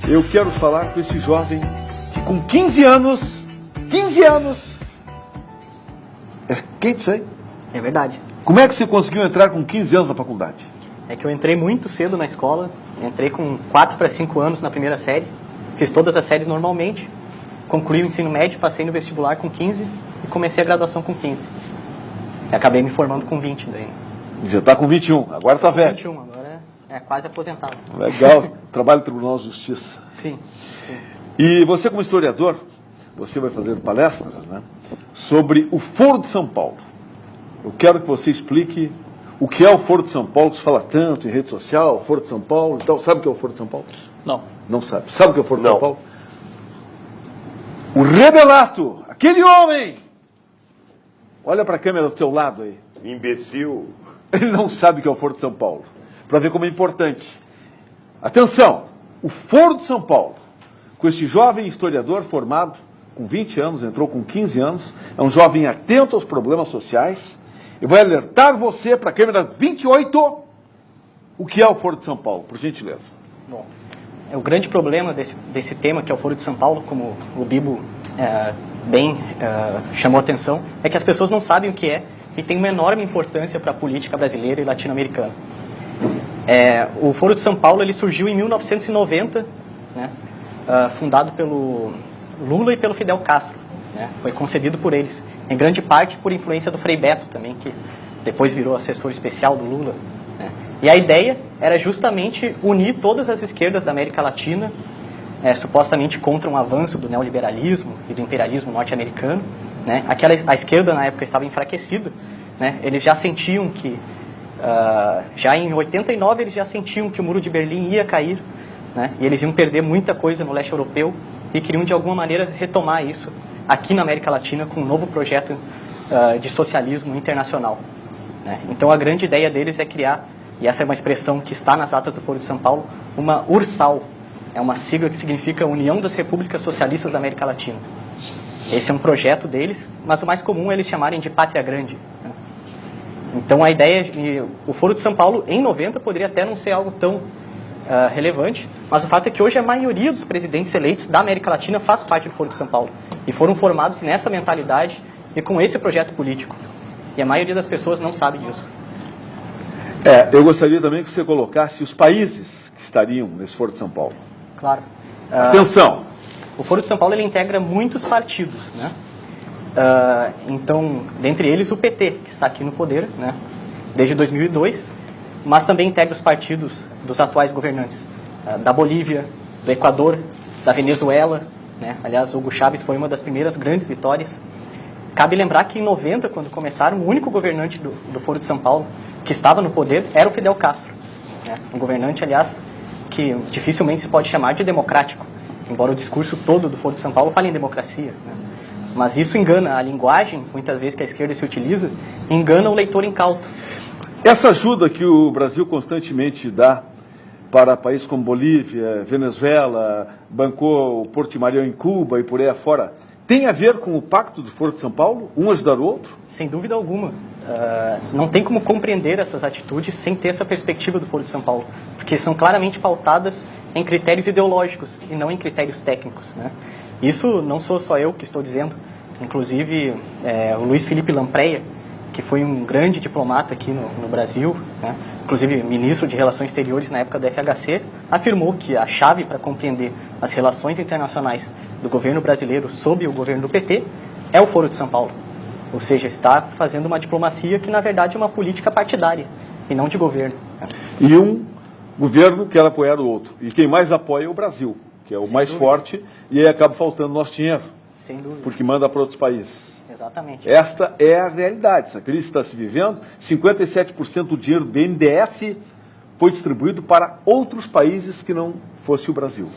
Eu quero falar com esse jovem que com 15 anos... É quente isso aí? É verdade. Como é que você conseguiu entrar com 15 anos na faculdade? É que eu entrei muito cedo na escola, entrei com 4 para 5 anos na primeira série, fiz todas as séries normalmente, concluí o ensino médio, passei no vestibular com 15 e comecei a graduação com 15. E acabei me formando com 20 daí. Já está com 21, agora está velho. 21, agora é quase aposentado. Legal, trabalho no Tribunal de Justiça. Sim, sim. E você como historiador, você vai fazer palestras, né, sobre o Foro de São Paulo. Eu quero que você explique o que é o Foro de São Paulo, que se fala tanto em rede social, o Foro de São Paulo e tal. Sabe o que é o Foro de São Paulo? Não. Não sabe. Sabe o que é o Foro de São Paulo? O Rebelato, aquele homem! Olha para a câmera do teu lado aí. Imbecil. Ele não sabe o que é o Foro de São Paulo. Para ver como é importante. Atenção! O Foro de São Paulo, com esse jovem historiador formado com 20 anos, entrou com 15 anos, é um jovem atento aos problemas sociais. Eu vou alertar você para a câmera 28 o que é o Foro de São Paulo, por gentileza. Bom, o grande problema desse tema, que é o Foro de São Paulo, como o Bibo chamou a atenção, é que as pessoas não sabem o que é e tem uma enorme importância para a política brasileira e latino-americana. O Foro de São Paulo ele surgiu em 1990, né, fundado pelo Lula e pelo Fidel Castro, né, foi concebido por eles, em grande parte por influência do Frei Beto também, que depois virou assessor especial do Lula. Né. E a ideia era justamente unir todas as esquerdas da América Latina, supostamente contra um avanço do neoliberalismo e do imperialismo norte-americano. Né. A esquerda na época estava enfraquecida, né, eles já sentiam que, já em 89 eles já sentiam que o Muro de Berlim ia cair, né, e eles iam perder muita coisa no leste europeu e queriam de alguma maneira retomar isso aqui na América Latina com um novo projeto de socialismo internacional. Né. Então a grande ideia deles é criar, e essa é uma expressão que está nas atas do Foro de São Paulo, uma URSAL, é uma sigla que significa União das Repúblicas Socialistas da América Latina. Esse é um projeto deles, mas o mais comum é eles chamarem de Pátria Grande. Né. Então a ideia, o Foro de São Paulo em 90 poderia até não ser algo tão relevante, mas o fato é que hoje a maioria dos presidentes eleitos da América Latina faz parte do Foro de São Paulo e foram formados nessa mentalidade e com esse projeto político. E a maioria das pessoas não sabe disso. Eu gostaria também que você colocasse os países que estariam nesse Foro de São Paulo. Claro. Atenção! O Foro de São Paulo ele integra muitos partidos, né? Então, dentre eles o PT, que está aqui no poder, né, desde 2002, mas também integra os partidos dos atuais governantes, da Bolívia, do Equador, da Venezuela, né? Aliás, Hugo Chávez foi uma das primeiras grandes vitórias. Cabe lembrar que em 90, quando começaram, o único governante do Foro de São Paulo que estava no poder era o Fidel Castro, né? Um governante, aliás, que dificilmente se pode chamar de democrático, embora o discurso todo do Foro de São Paulo fale em democracia, né? Mas isso engana a linguagem, muitas vezes que a esquerda se utiliza, engana o leitor incauto. Essa ajuda que o Brasil constantemente dá para países como Bolívia, Venezuela, bancou o Portimarião em Cuba e por aí afora, tem a ver com o pacto do Foro de São Paulo? Um ajudar o outro? Sem dúvida alguma. Não tem como compreender essas atitudes sem ter essa perspectiva do Foro de São Paulo, porque são claramente pautadas em critérios ideológicos e não em critérios técnicos, né? Isso não sou só eu que estou dizendo, inclusive o Luiz Felipe Lampreia, que foi um grande diplomata aqui no Brasil, né? Inclusive ministro de Relações Exteriores na época do FHC, afirmou que a chave para compreender as relações internacionais do governo brasileiro sob o governo do PT é o Foro de São Paulo. Ou seja, está fazendo uma diplomacia que, na verdade, é uma política partidária e não de governo. E um governo quer apoiar o outro. E quem mais apoia é o Brasil, que é o mais forte, e aí acaba faltando nosso dinheiro. Sem dúvida. Porque manda para outros países. Exatamente. Esta é a realidade. Essa crise está se vivendo. 57% do dinheiro do BNDES foi distribuído para outros países que não fosse o Brasil.